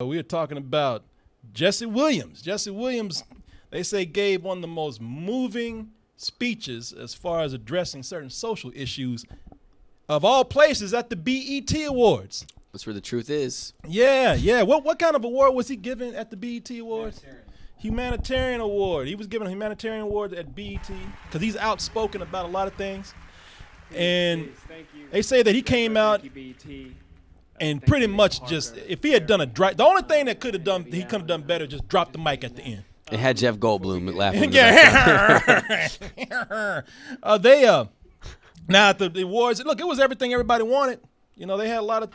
We are talking about Jesse Williams. Jesse Williams, they say, gave one of the most moving speeches as far as addressing certain social issues of all places at the BET Awards. That's where the truth is. Yeah. What kind of award was he given at the BET Awards? Humanitarian award. He was given a humanitarian award at BET because he's outspoken about a lot of things. And they say that he came out and pretty much just, if he had done the only thing that he could have done better, just drop the mic at the end. It had Jeff Goldblum laughing. Now at the awards, look, it was everything everybody wanted. You know, they had a lot of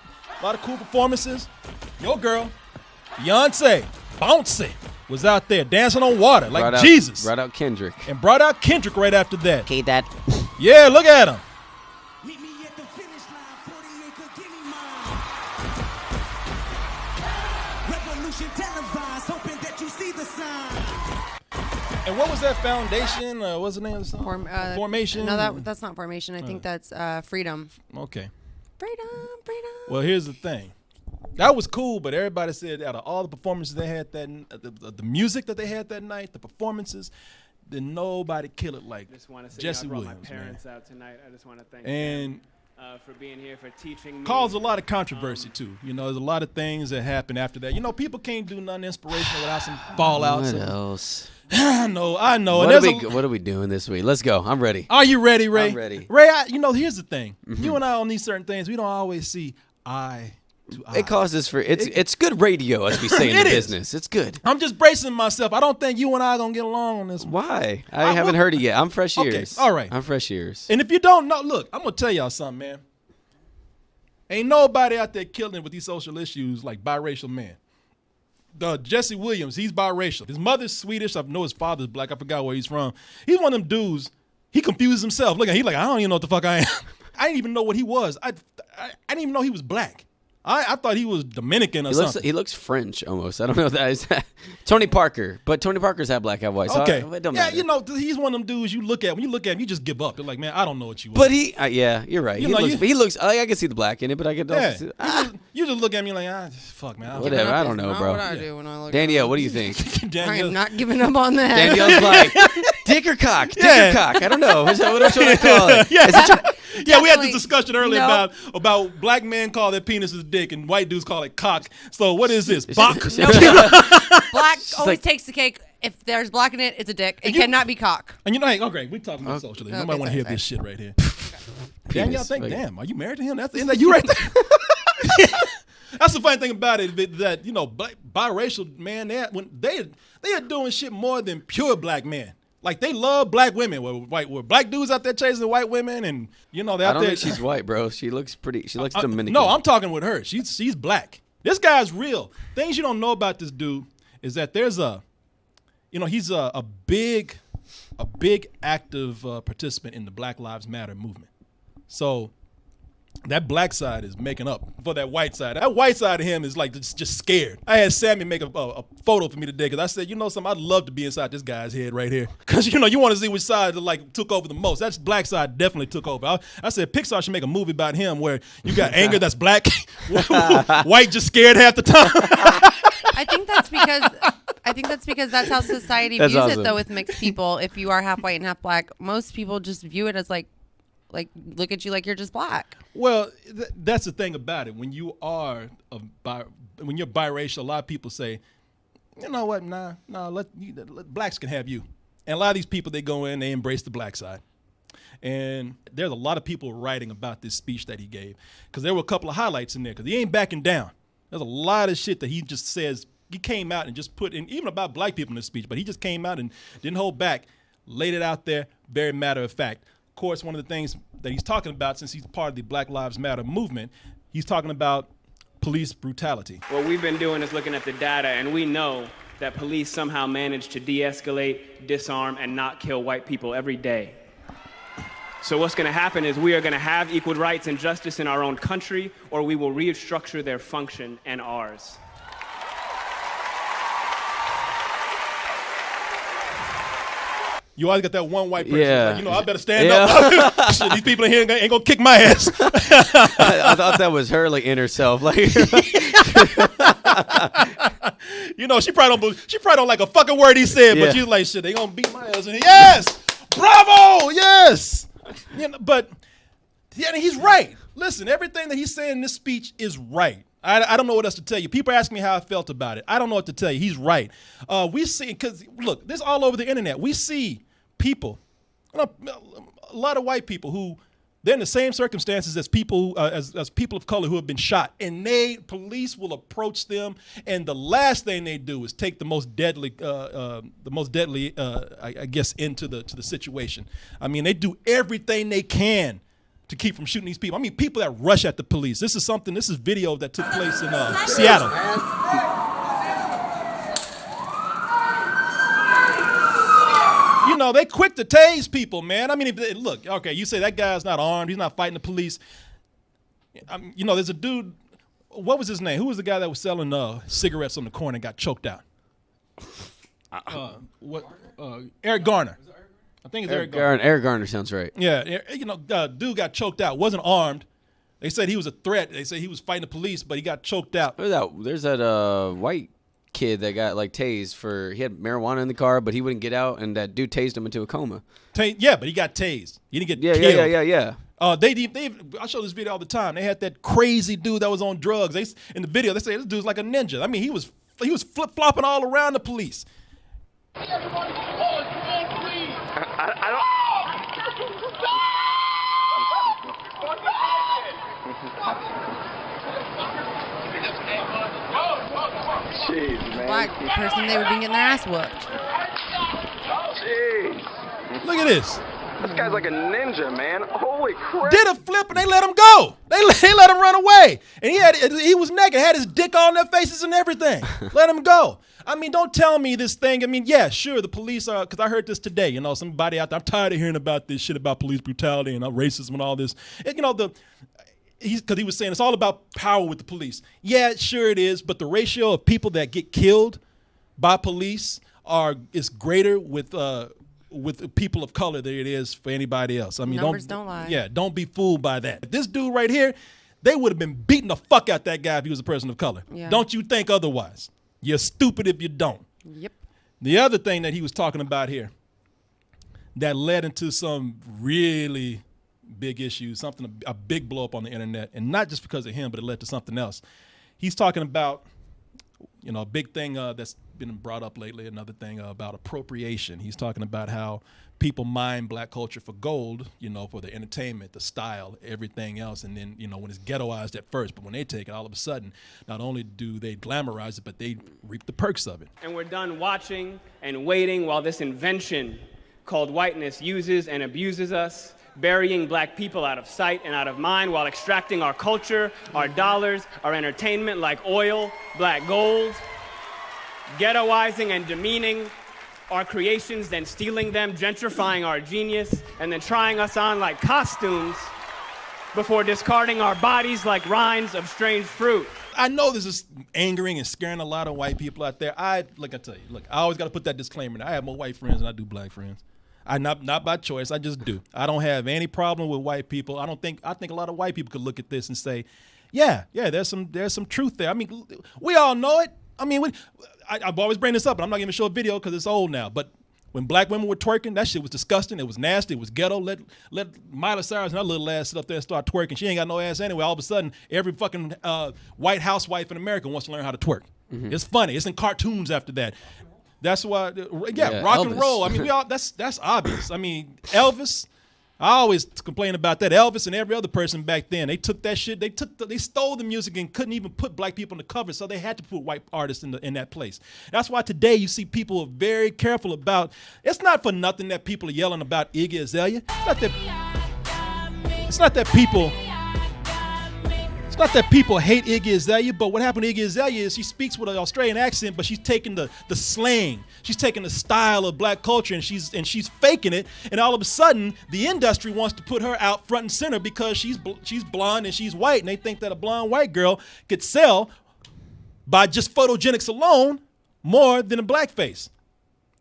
cool performances. Your girl, Beyonce, Bouncy, was out there dancing on water like Jesus. Brought out Kendrick. And brought out Kendrick right after that. Okay, that. Yeah, look at him. Meet me at the finish line, 40-acre guinea mine. Revolution televised, hoping that you see the sign. And what was that foundation? What's the name of the song? Formation? No, that's not Formation. I think that's Freedom. Okay. Freedom. Well, here's the thing. That was cool, but everybody said out of all the performances they had the music that they had that night, the performances, then nobody killed it like Jesse Williams. My parents out tonight. I just want to thank them for being here, for teaching me. Caused a lot of controversy too. You know, there's a lot of things that happen after that. You know, people can't do nothing inspirational without some fallouts. What else? I know. What are we doing this week? Let's go. I'm ready. Are you ready, Ray? I'm ready. Ray, here's the thing. Mm-hmm. You and I on these certain things, we don't always see eye to eye. It causes it's good radio, as we say in the business. It's good. I'm just bracing myself. I don't think you and I are going to get along on this one. Why? I haven't heard it yet. I'm fresh ears. Okay, all right. I'm fresh ears. And if you don't know, look, I'm going to tell y'all something, man. Ain't nobody out there killing it with these social issues like Biracial man. Jesse Williams, he's biracial. His mother's Swedish. I know his father's black. I forgot where he's from. He's one of them dudes. He confuses himself. Look at he's like, I don't even know what the fuck I am. I didn't even know what he was. I didn't even know he was black. I thought he was Dominican or something. He looks French almost. I don't know if that is Tony Parker, but Tony Parker's had black and white. So okay, it don't matter. You know, he's one of them dudes when you look at him, you just give up. You're like, man, I don't know what you are. But you're right. He looks. I can see the black in it, but I can. You just look at me like, fuck, man. Whatever. I don't know, bro. What I do when I look Danielle, what do you think? I am not giving up on that. Danielle's like, dick or cock? Dick or cock? I don't know. What should I call it? Yeah, we had this discussion earlier about black men call their penises dick and white dudes call it cock. So what is this? Bach? Black always takes the cake. If there's black in it, it's a dick. It cannot be cock. And hey, okay, we're talking about socially. Nobody want to hear this shit right here. Danielle, damn, are you married to him? Isn't that you right there? That's the funny thing about it, that biracial man, they are doing shit more than pure black men. Like, they love black women. Were black dudes out there chasing white women, and they're out there. I don't think she's white, bro. She looks pretty. She looks Dominican. No, I'm talking with her. She's black. This guy's real. Things you don't know about this dude is that there's he's a big active participant in the Black Lives Matter movement. So that black side is making up for that white side. That white side of him is like just scared. I had Sammy make a photo for me today because I said, something, I'd love to be inside this guy's head right here. Because, you want to see which side took over the most. That black side definitely took over. I said Pixar should make a movie about him where you got anger that's black, white just scared half the time. I think that's because that's how society views it, though, with mixed people. If you are half white and half black, most people just view it as like look at you like you're just black. Well, that's the thing about it. When you're biracial, a lot of people say, you know what, nah, let blacks can have you. And a lot of these people, they go in, they embrace the black side. And there's a lot of people writing about this speech that he gave because there were a couple of highlights in there because he ain't backing down. There's a lot of shit that he just says. He came out and just put in, even about black people in this speech, but he just came out and didn't hold back, laid it out there, very matter of fact. Of course, one of the things that he's talking about, since he's part of the Black Lives Matter movement, he's talking about police brutality. What we've been doing is looking at the data, and we know that police somehow manage to de-escalate, disarm, and not kill white people every day. So what's going to happen is we are going to have equal rights and justice in our own country, or we will restructure their function and ours. You always got that one white person. Yeah. Like, I better stand up. Shit, these people in here ain't gonna kick my ass. I thought that was her inner self. You know, she probably don't like a fucking word he said, Yeah. but she's like, shit, they gonna beat my ass. And yes, bravo, yes. You know, but yeah, he's right. Listen, everything that he's saying in this speech is right. I don't know what else to tell you. People ask me how I felt about it. I don't know what to tell you. He's right. We see, because look, this is all over the internet. We see people, a lot of white people who they're in the same circumstances as people as people of color who have been shot, and police will approach them, and the last thing they do is take the most deadly, I guess, into the situation. I mean, they do everything they can to keep from shooting these people. I mean, people that rush at the police. This is video that took place in Seattle. You know, they quick to tase people, man. I mean, look, okay, you say that guy's not armed, he's not fighting the police. You know, there's a dude, what was his name? Who was the guy that was selling cigarettes on the corner and got choked out? Eric Garner. I think it's Eric Garner. Eric Garner sounds right. Yeah, you know, dude got choked out, wasn't armed. They said he was a threat. They said he was fighting the police, but he got choked out. There's that white kid that got like tased he had marijuana in the car, but he wouldn't get out, and that dude tased him into a coma. Yeah, but he got tased. He didn't get killed. Yeah. I show this video all the time. They had that crazy dude that was on drugs. In the video, they say this dude's like a ninja. I mean, he was flip-flopping all around the police. Jeez, man. Black person, they would be getting their ass whooped. Jeez. Look at this. This guy's like a ninja, man. Holy crap. Did a flip and they let him go. They let him run away. And he was naked, had his dick on their faces and everything. Let him go. I mean, don't tell me this thing. I mean, yeah, sure, the police are, because I heard this today, you know, somebody out there, I'm tired of hearing about this shit about police brutality and racism and all this. And, you know, because he was saying it's all about power with the police. Yeah, sure it is, but the ratio of people that get killed by police is greater with people of color than it is for anybody else. I mean, numbers don't lie. Yeah, don't be fooled by that. This dude right here, they would have been beating the fuck out that guy if he was a person of color. Yeah. Don't you think otherwise? You're stupid if you don't. Yep. The other thing that he was talking about here that led into some really big issues, a big blow up on the internet, and not just because of him, but it led to something else. He's talking about, you know, a big thing that's been brought up lately, another thing about appropriation. He's talking about how people mine black culture for gold, you know, for the entertainment, the style, everything else. And then, you know, when it's ghettoized at first, but when they take it, all of a sudden, not only do they glamorize it, but they reap the perks of it. And we're done watching and waiting while this invention called whiteness uses and abuses us, burying black people out of sight and out of mind while extracting our culture, our dollars, our entertainment like oil, black gold, ghettoizing and demeaning our creations, then stealing them, gentrifying our genius, and then trying us on like costumes before discarding our bodies like rinds of strange fruit. I know this is angering and scaring a lot of white people out there. I always got to put that disclaimer in. I have more white friends than I do black friends. Not by choice. I just do. I don't have any problem with white people. I think a lot of white people could look at this and say, yeah, there's some truth there. I mean, we all know it. I mean, I've always bring this up, and I'm not going to show a video because it's old now. But when black women were twerking, that shit was disgusting. It was nasty. It was ghetto. Let Miley Cyrus and her little ass sit up there and start twerking. She ain't got no ass anyway. All of a sudden, every fucking white housewife in America wants to learn how to twerk. Mm-hmm. It's funny. It's in cartoons after that. That's why, rock Elvis. and roll. I mean, that's obvious. I mean, Elvis. I always complain about that. Elvis and every other person back then, they took that shit. They stole the music and couldn't even put black people on the cover, so they had to put white artists in that place. That's why today you see people are very careful about. It's not for nothing that people are yelling about Iggy Azalea. It's not that people hate Iggy Azalea, but what happened to Iggy Azalea is she speaks with an Australian accent, but she's taking the slang, she's taking the style of black culture, and she's faking it. And all of a sudden, the industry wants to put her out front and center because she's blonde and she's white, and they think that a blonde white girl could sell by just photogenics alone more than a black face.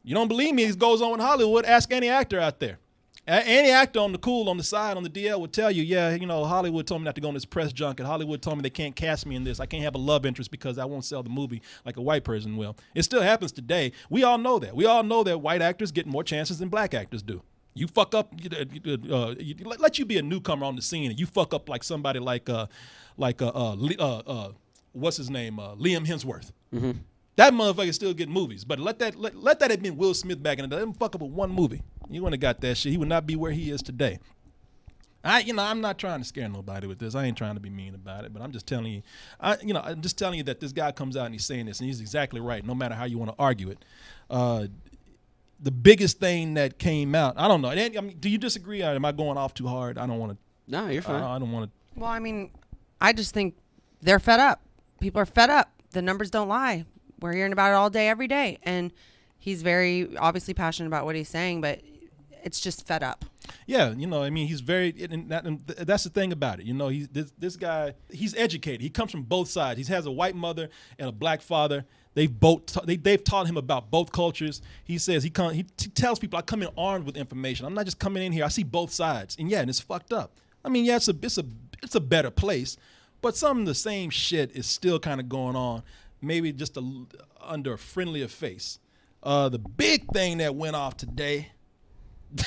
You don't believe me? It goes on in Hollywood. Ask any actor out there. Any actor on the side, on the DL would tell you, yeah, Hollywood told me not to go on this press junket. Hollywood told me they can't cast me in this. I can't have a love interest because I won't sell the movie like a white person will. It still happens today. We all know that. We all know that white actors get more chances than black actors do. You fuck up, let you be a newcomer on the scene, and you fuck up like somebody like what's his name, Liam Hemsworth. Mm-hmm. That motherfucker still getting movies, but let that have been Will Smith back in the day. Let him fuck up with one movie. You wouldn't have got that shit. He would not be where he is today. I'm not trying to scare nobody with this. I ain't trying to be mean about it, but I'm just telling you, I'm just telling you that this guy comes out and he's saying this, and he's exactly right. No matter how you want to argue it, the biggest thing that came out, I don't know. I mean, do you disagree? Or am I going off too hard? I don't want to. No, you're fine. I don't want to. Well, I mean, I just think they're fed up. People are fed up. The numbers don't lie. We're hearing about it all day, every day. And he's very obviously passionate about what he's saying, but it's just fed up. Yeah, I mean, he's very, and that's the thing about it. This guy, he's educated. He comes from both sides. He has a white mother and a black father. They've taught him about both cultures. He says he tells people, I come in armed with information. I'm not just coming in here. I see both sides, and it's fucked up. I mean, yeah, it's a better place, but some of the same shit is still kind of going on. Maybe just under a friendlier face. The big thing that went off today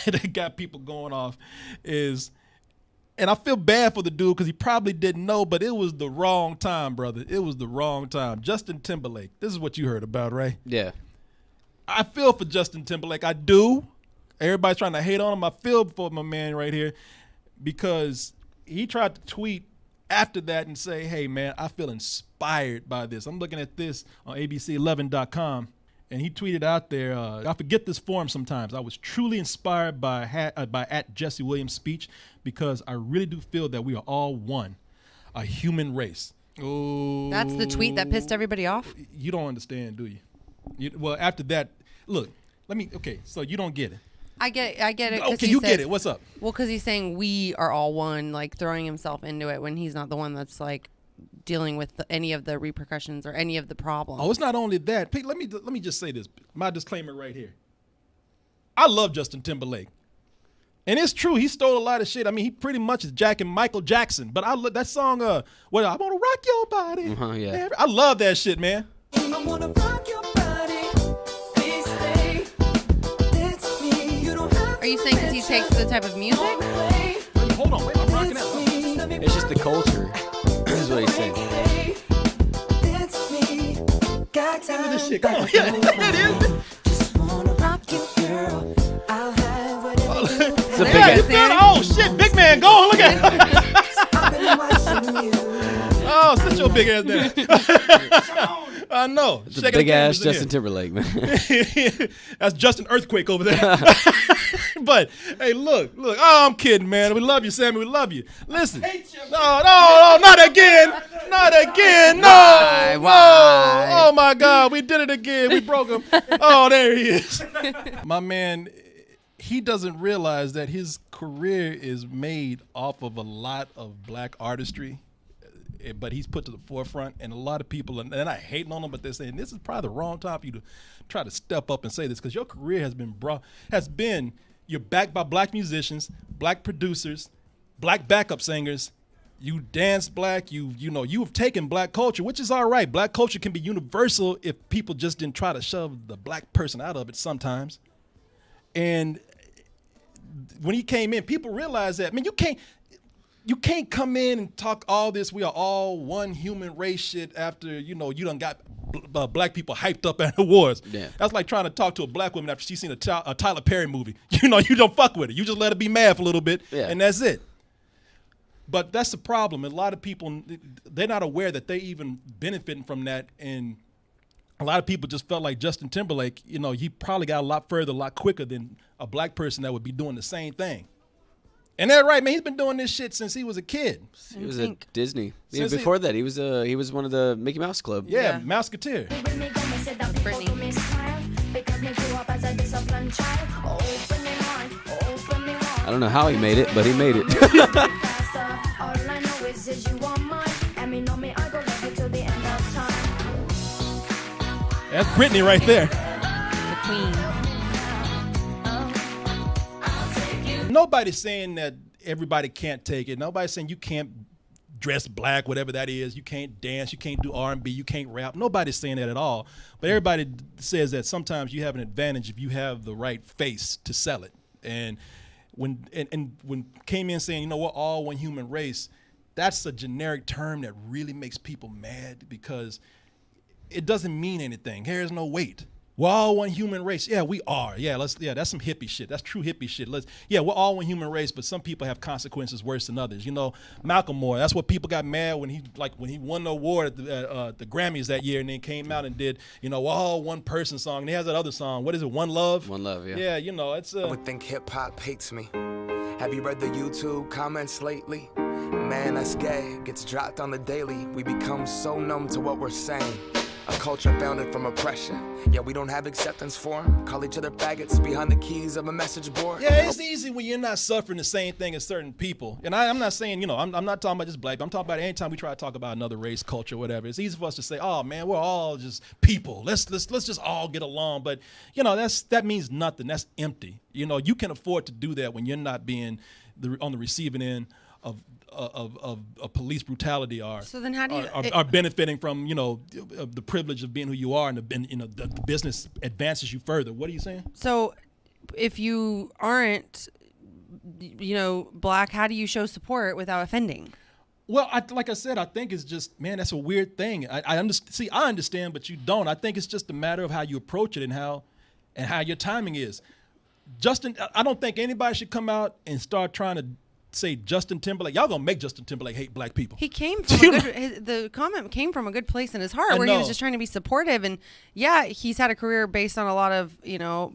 that got people going off is, and I feel bad for the dude because he probably didn't know, but it was the wrong time, brother. It was the wrong time. Justin Timberlake. This is what you heard about, right? Yeah. I feel for Justin Timberlake. I do. Everybody's trying to hate on him. I feel for my man right here because he tried to tweet after that and say, hey, man, I feel inspired by this. I'm looking at this on ABC11.com, and he tweeted out there, I forget this form sometimes. I was truly inspired by at Jesse Williams' speech because I really do feel that we are all one, a human race. Oh, that's the tweet that pissed everybody off? You don't understand, do you? Well, after that, look, so you don't get it. I get it. Okay, you get it. What's up? Well, because he's saying we are all one, like throwing himself into it when he's not the one that's like dealing with any of the repercussions or any of the problems. Oh, it's not only that. Pete, let me just say this. My disclaimer right here. I love Justin Timberlake. And it's true, he stole a lot of shit. I mean, he pretty much is jacking Michael Jackson. But I love that song, I want to rock your body. Yeah. I love that shit, man. I wanna rock your body. Please stay. That's me. You don't have Are you saying because he takes the type of music? Hold on, wait, I'm rocking out. It's just the culture. Is what he's saying. That's me. Got time. This shit, come on. Yeah, it is. Just wanna rock you, girl. I'll have whatever you It's a big Yeah, you ass. feel it? Oh, shit, big man, go on, look at it. I've been watching you. Oh, sit your big ass down. I know. It's a big ass Justin Timberlake, man. That's Justin Earthquake over there. But hey, look. Oh, I'm kidding, man. We love you, Sammy. We love you. Listen. No, not again. No. Why? Oh my God, we did it again. We broke him. Oh, there he is. My man, he doesn't realize that his career is made off of a lot of black artistry. But he's put to the forefront, and a lot of people, and they're not hating on him, but they're saying this is probably the wrong time for you to try to step up and say this because your career you're backed by black musicians, black producers, black backup singers. You dance black. You've taken black culture, which is all right. Black culture can be universal if people just didn't try to shove the black person out of it sometimes. And when he came in, people realized that, man, you can't come in and talk all this we are all one human race shit after, you done got black people hyped up at awards. Yeah. That's like trying to talk to a black woman after she's seen a Tyler Perry movie. You don't fuck with it. You just let her be mad for a little bit, and that's it. But that's the problem. A lot of people, they're not aware that they even benefiting from that. And a lot of people just felt like Justin Timberlake, he probably got a lot further, a lot quicker than a black person that would be doing the same thing. And that's right, man. He's been doing this shit since he was a kid. He was at Disney. Even before that, he was one of the Mickey Mouse Club. Yeah. Mouseketeer. I don't know how he made it, but he made it. That's Britney right there. The queen. nobody's saying that everybody can't take it. Nobody's saying you can't dress black, whatever that is. You can't dance. You can't do R&B. You can't rap. Nobody's saying that at all. But everybody says that sometimes you have an advantage if you have the right face to sell it. And when came in saying, we're all one human race, that's a generic term that really makes people mad because it doesn't mean anything. There's no weight. We're all one human race. Yeah, we are. Yeah, that's some hippie shit. That's true hippie shit. We're all one human race, but some people have consequences worse than others. Malcolm Moore, that's what people got mad when he won the award at the Grammys that year and then came out and did, we're all one person song. And he has that other song. What is it? One Love? One Love, yeah. Yeah, it's I would think hip hop hates me. Have you read the YouTube comments lately? Man, that's gay. Gets dropped on the daily. We become so numb to what we're saying. A culture founded from oppression. Yeah, we don't have acceptance for them. Call each other faggots behind the keys of a message board. Yeah, it's easy when you're not suffering the same thing as certain people. And I'm not saying, I'm not talking about just black. I'm talking about anytime we try to talk about another race, culture, whatever. It's easy for us to say, oh man, we're all just people. Let's just all get along. But that means nothing. That's empty. You can afford to do that when you're not being on the receiving end of police brutality are benefiting from the privilege of being who you are, and the business advances you further. What are you saying? So if you aren't black, how do you show support without offending? Well, like I said, I think it's just, man, that's a weird thing. I understand, but you don't. I think it's just a matter of how you approach it and how your timing is. I don't think anybody should come out and start trying to say Justin Timberlake. Y'all gonna make Justin Timberlake hate black people. He came from the comment came from a good place in his heart, where he was just trying to be supportive. And yeah, he's had a career based on a lot of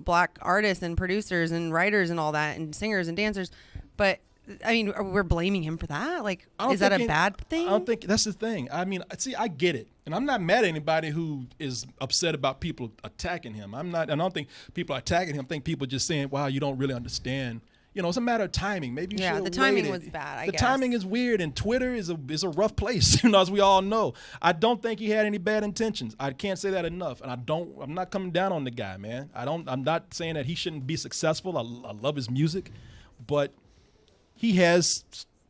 black artists and producers and writers and all that, and singers and dancers. But I mean, we're blaming him for that. Like, is that a bad thing? I don't think that's the thing. I mean, see, I get it, and I'm not mad at anybody who is upset about people attacking him. I don't think people are attacking him. I think people are just saying, "Wow, you don't really understand." It's a matter of timing. Maybe you should. The timing was bad. I guess. The timing is weird, and Twitter is a rough place, as we all know. I don't think he had any bad intentions. I can't say that enough, and I'm not coming down on the guy, man. I'm not saying that he shouldn't be successful. I love his music, but he has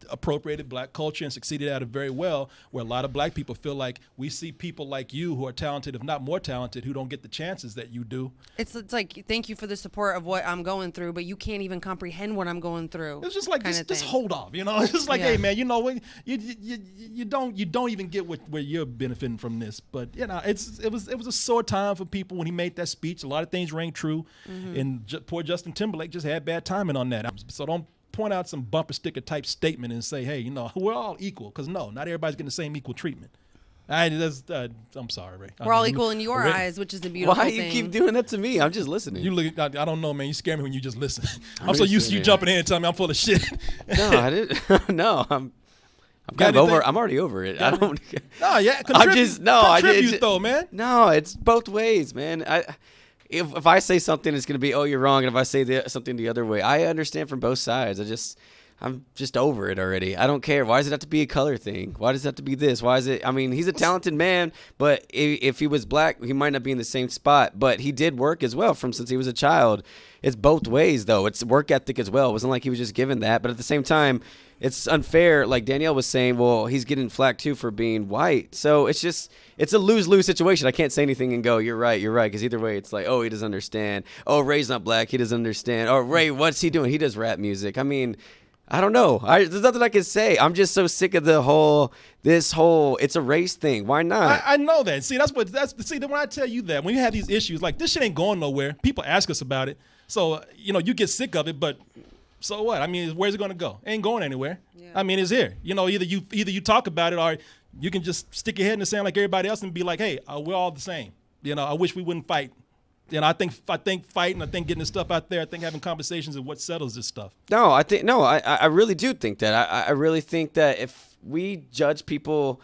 appropriated black culture and succeeded at it very well, where a lot of black people feel like we see people like you who are talented, if not more talented, who don't get the chances that you do. It's like, thank you for the support of what I'm going through, but you can't even comprehend what I'm going going It's just like, just hold off, It's just like, hey man, you don't even get where you're benefiting from this. But it was a sore time for people when he made that speech. A lot of things rang true, and poor Justin Timberlake just had bad timing on that. So don't point out some bumper sticker type statement and say, hey, we're all equal, because no, not everybody's getting the same equal treatment. I'm sorry, Ray. We're all equal in your eyes, which is a beautiful thing. Why you keep doing that to me? I'm just listening. You look. I don't know, man. You scare me when you just listen. I'm so used to you jumping in and telling me I'm full of shit. No, I didn't. No, I'm kind of over. I'm already over it. I don't. No, yeah. Contribute though, man. No, it's both ways, man. If I say something, it's going to be, oh, you're wrong. And if I say something the other way, I understand from both sides. I'm just over it already. I don't care. Why does it have to be a color thing? Why does it have to be this? Why is it? I mean, he's a talented man, but if he was black, he might not be in the same spot. But he did work as well since he was a child. It's both ways, though. It's work ethic as well. It wasn't like he was just given that. But at the same time, it's unfair. Like Danielle was saying, well, he's getting flack too for being white. So it's a lose-lose situation. I can't say anything and go, you're right. Because either way, it's like, oh, he doesn't understand. Oh, Ray's not black. He doesn't understand. Oh, Ray, what's he doing? He does rap music. I mean, I don't know. There's nothing I can say. I'm just so sick of this whole it's a race thing. Why not? I know that. See, when I tell you that, when you have these issues, like this shit ain't going nowhere. People ask us about it. So, you get sick of it, but so what? I mean, where's it going to go? It ain't going anywhere. Yeah. I mean, it's here. Either you talk about it, or you can just stick your head in the sand like everybody else and be like, hey, we're all the same. I wish we wouldn't fight. I think fighting, I think getting this stuff out there, I think having conversations is what settles this stuff. No, I really do think that. I really think that if we judge people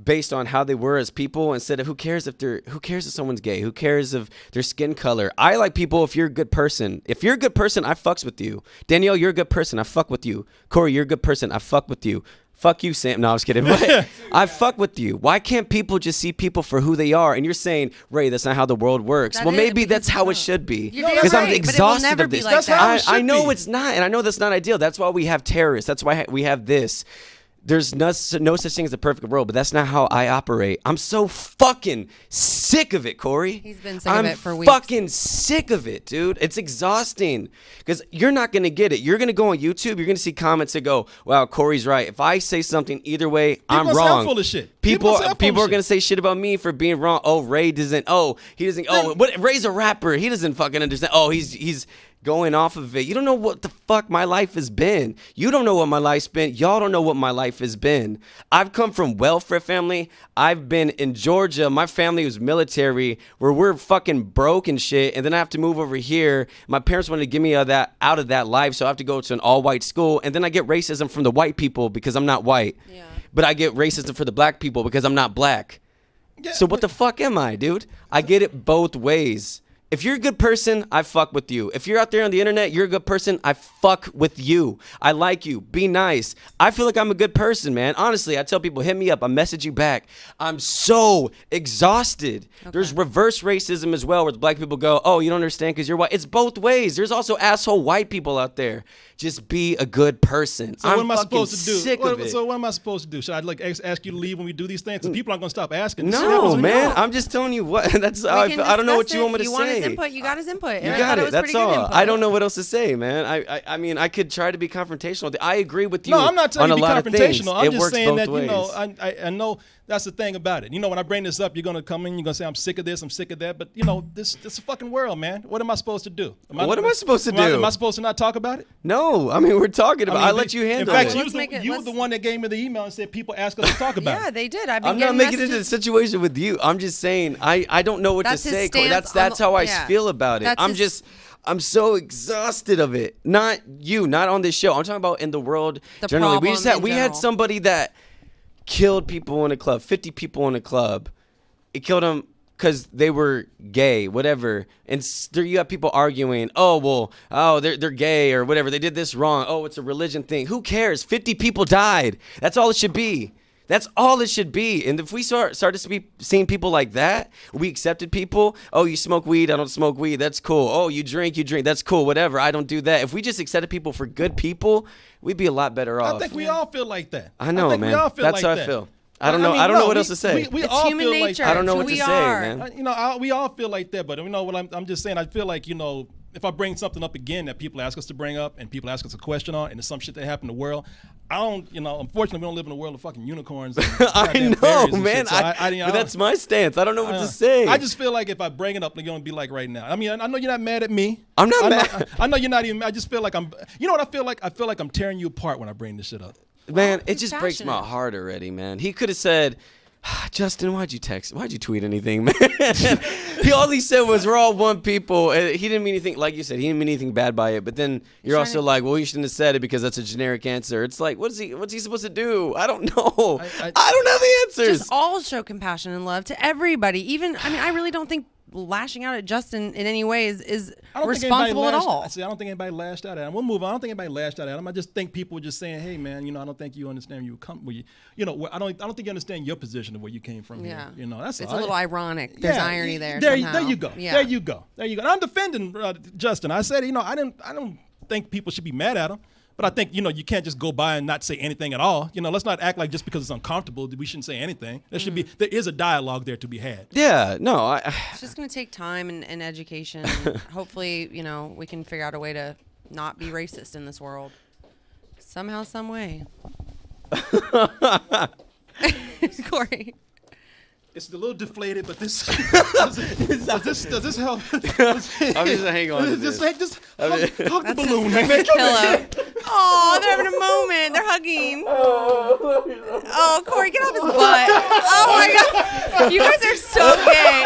based on how they were as people, instead of who cares if someone's gay, who cares of their skin color. I like people if you're a good person. If you're a good person, I fucks with you. Danielle, you're a good person, I fuck with you. Corey, you're a good person, I fuck with you. Fuck you, Sam. No, I was kidding. But I fuck with you. Why can't people just see people for who they are? And you're saying, Ray, that's not how the world works. That well, is, maybe because that's it's how not. it should be. You're damn Because I'm right, but it will exhausted never of be this. like that. how it should I know be. it's not, and I know that's not ideal. That's why we have terrorists. That's why we have this. There's no such thing as a perfect world, but that's not how I operate. I'm so fucking sick of it, Corey. He's been sick of it for weeks. Fucking sick of it, dude. It's exhausting because you're not going to get it. You're going to go on YouTube. You're going to see comments that go, wow, Corey's right. If I say something either way, I'm gonna say I'm wrong. full of shit. People gonna say I'm full of are shit. going to say shit about me for being wrong. Oh, Ray doesn't. Oh, he doesn't. Oh, what? Ray's a rapper. He doesn't fucking understand. Oh, he's going off of it. You don't know what the fuck my life has been. You don't know what my life's been. Y'all don't know what my life has been. I've come from welfare family. I've been in Georgia. My family was military where we're fucking broke and shit. And then I have to move over here. My parents wanted to get me out of that life. So I have to go to an all white school. And then I get racism from the white people because I'm not white. Yeah. But I get racism for the black people because I'm not black. Yeah, So what the fuck am I, dude? I get it both ways. If you're a good person, I fuck with you. If you're out there on the internet, you're a good person, I fuck with you. I like you. Be nice. I feel like I'm a good person, man. Honestly, I tell people, hit me up. I message you back. I'm so exhausted. There's reverse racism as well where the black people go, oh, you don't understand because you're white. It's both ways. There's also asshole white people out there. Just be a good person. So I'm what am I fucking supposed to do? sick of it. So what am I supposed to do? Should I like ask you to leave when we do these things? Because people aren't gonna stop asking. This shit No, happens when man. you're- I'm just telling you what. That's how I We feel. can I don't know what discuss you want me it. to You say. want his input. You got his input. And You I got thought it. was That's pretty good all. input. I don't know what else to say, man. I mean, I could try to be confrontational. I agree with you. No, I'm not telling on you a to lot be of things. confrontational. I'm It just works saying both that, ways. you know, I know that's the thing about it. You know, when I bring this up, you're going to come in, you're going to say, I'm sick of this, I'm sick of that. But, you know, this is a fucking world, man. What am I supposed to do? What am I supposed to do? Am I supposed to not talk about it? No, I mean we're talking about. I mean, I let you handle In fact, it. you Let's make it- were the let's- one that gave me the email and said people ask us to talk about Yeah, it. they did. I've been I'm not getting making it into messages. the situation with you. I'm just saying I don't know what That's to his say. Corey. stance That's on how I yeah. feel about it. That's I'm so exhausted of it. Not you, not on this show. I'm talking about in the world The generally. problem in We had general. somebody that killed people in a club, 50 people in a club. It killed them because they were gay, whatever. And there you have people arguing, they're gay or whatever. They did this wrong. Oh, it's a religion thing. Who cares? 50 people died. That's all it should be. That's all it should be. And if we started to be seeing people like that, we accepted people. Oh, you smoke weed, I don't smoke weed. That's cool. Oh, you drink. That's cool. Whatever. I don't do that. If we just accepted people for good people, we'd be a lot better off. I think we all feel like that. I know, think man. We all feel That's like how that. I feel. I don't know. I don't know what else to say. We It's all human feel nature. I don't know It's what who to we say, are. man. You know, we all feel like that, but you know what I'm just saying. I feel like, you know, if I bring something up again that people ask us to bring up and people ask us a question on, and it's some shit that happened in the world, I don't, you know, unfortunately we don't live in a world of fucking unicorns. And I goddamn know, fairies and man. shit, so But that's my stance. I don't know what to say. I just feel like if I bring it up, you're gonna be like right now. I mean, I know you're not mad at me. I'm not I know, mad. I know you're not even. I just feel like I'm. You know what I feel like? I feel like I'm tearing you apart when I bring this shit up. Man, it he's just breaks my passionate. heart already, man. He could have said, Justin, why'd you tweet anything, man? All he said was we're all one people. He didn't mean anything, like you said, he didn't mean anything bad by it. But then you're trying also to- like, well, you shouldn't have said it because that's a generic answer. It's like, what's he supposed to do? I don't know. I- I don't have the answers. Just all show compassion and love to everybody. Even, I mean, I really don't think lashing out at Justin in any way is I don't responsible think at anybody all. I don't think anybody lashed out at him. We'll move on. I don't think anybody lashed out at him. I just think people were just saying, "Hey, man, you know, I don't think you understand where you come. You know, I don't think you understand your position of where you came from. Yeah. Here. You know, that's It's all. a little ironic. There's irony there. There somehow. you go. Yeah. There you go. And I'm defending Justin. I said, you know, I don't think people should be mad at him. But I think, you know, you can't just go by and not say anything at all. You know, let's not act like just because it's uncomfortable we shouldn't say anything. There is a dialogue there to be had. Yeah, no, It's just going to take time and education. And hopefully, you know, we can figure out a way to not be racist in this world. Somehow, some way. Corey. It's a little deflated, but this does this help? I'm just hang on to Just this. hug the That's balloon, his man. pillow. Oh, they're having a moment. They're hugging. Oh, Corey, get off his butt. Oh my God. You guys are so gay.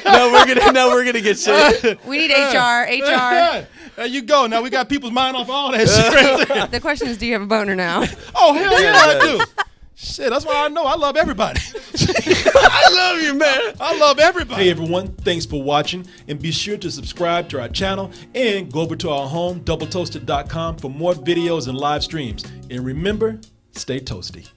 No, we're gonna get shit. We need HR. HR. There you go. Now we got people's mind off all that shit. The question is, do you have a boner now? Oh hell yeah, I do. Shit, that's why I know I love everybody. I love you, man. I love everybody. Hey, everyone. Thanks for watching. And be sure to subscribe to our channel and go over to our home, doubletoasted.com, for more videos and live streams. And remember, stay toasty.